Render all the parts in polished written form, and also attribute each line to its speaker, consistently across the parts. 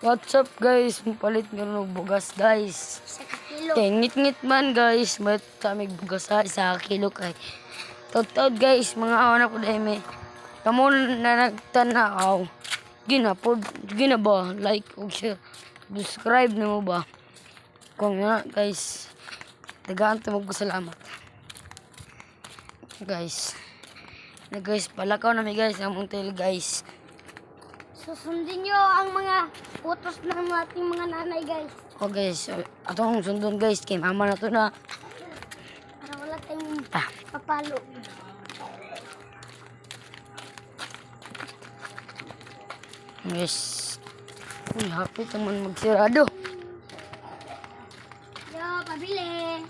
Speaker 1: What's up guys? Palit nga ng bugas guys. Kay ngit-ngit man guys. Ba't kami bugas sa isa kilo kay. Taud-taud guys. Mga anak ko dahil may. Kamu na nagtanaw. Gina ba? Like o share. Subscribe na mo ba? Kung nga guys. Tagaan ito magpasalamat. Guys. Na guys. Palakaw namin guys. Ang until guys.
Speaker 2: Susundin nyo ang mga utos ng ating mga nanay, guys.
Speaker 1: Oh guys, atong sundon guys, kay mama na to na.
Speaker 2: Para wala tayong papalo.
Speaker 1: Guys, uy, hapit naman magsirado.
Speaker 2: Yo, pabili.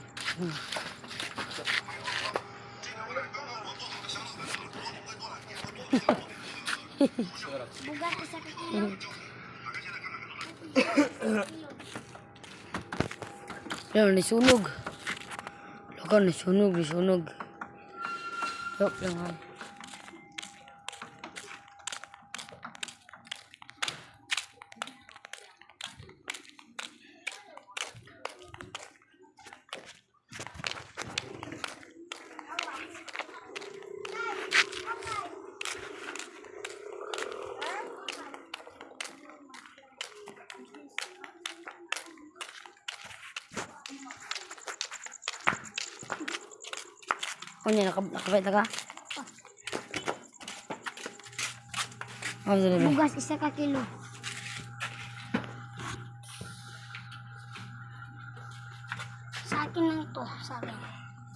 Speaker 2: Bugas isa ka kilo.
Speaker 1: Yan, nisunog. Laka, nisunog. Yup lang ha. O niya, nakabait na ka? Oh, sige.
Speaker 2: Bugas isa ka kilo. Sa akin lang to, sa akin.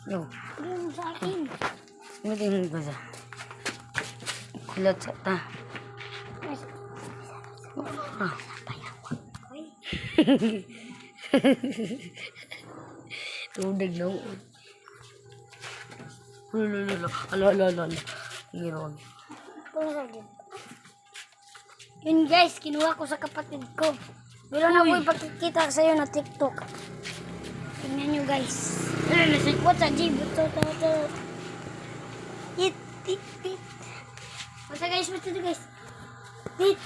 Speaker 1: Yo,
Speaker 2: Yung sa akin.
Speaker 1: simitin mo ba sa? Kulat sa ta.
Speaker 2: Yes.
Speaker 1: Ah.
Speaker 2: Uy.
Speaker 1: Tudag na uod. Ala. Hirong.
Speaker 2: Yun guys, kinuha ko sa kapatid ko. Meron ako ipakikita sa iyo na TikTok. Tingnan nyo guys. What's a G? Hit. What's guys? What's ito guys? Hit.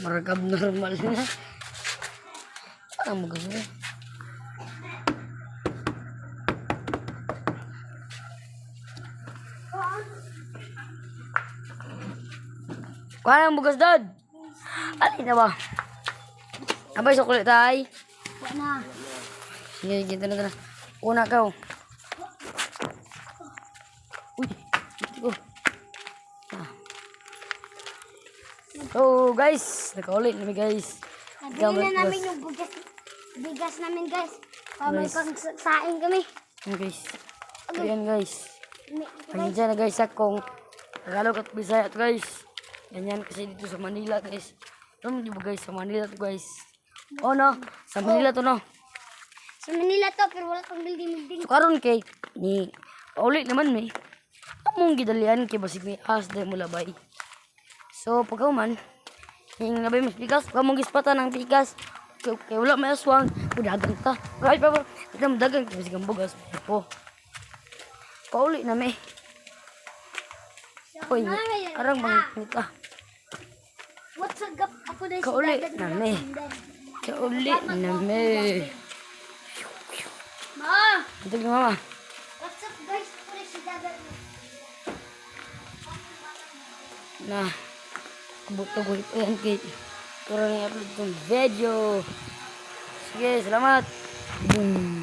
Speaker 1: Maragab normal na. Saan mo gusto? Kuha ng bugas dad. Alin na ba? Abay, sukulit tay.
Speaker 2: Na.
Speaker 1: Sige, ito na. Una ka. Uy, ito ko. So guys, nakaulit namin guys.
Speaker 2: Nabili na namin yung bigas namin guys. Para may pang-saing kami.
Speaker 1: Ayan guys. Ayan guys. Ayan dyan na guys akong Tagalog at Bisaya to guys. Ganyan kasi dito sa Manila guys. Alam di ba guys, sa Manila to guys. Oh no, sa Manila to no.
Speaker 2: Sa Manila to, pero wala pang building.
Speaker 1: So karon kay ni paulit naman may. Among gidalian kay basig may as dahil mo labay. So pagkauman, yung labay mas pikas, kamong gispatan ng pikas. Kaya wala may aswang, dagang ta. Right pa ba? Ito dagang kay basig ang bugas po. Paulit na may. Uy, arang bang kita.
Speaker 2: What's a gap? Ako na
Speaker 1: Kauli na may. Kauli na may.
Speaker 2: Ma!
Speaker 1: Ito yung mama.
Speaker 2: What's up guys? Ako na si Dagat.
Speaker 1: Na, kabuto ko ito yan kay. Pero na i-upload itong video. Sige, salamat. Boom.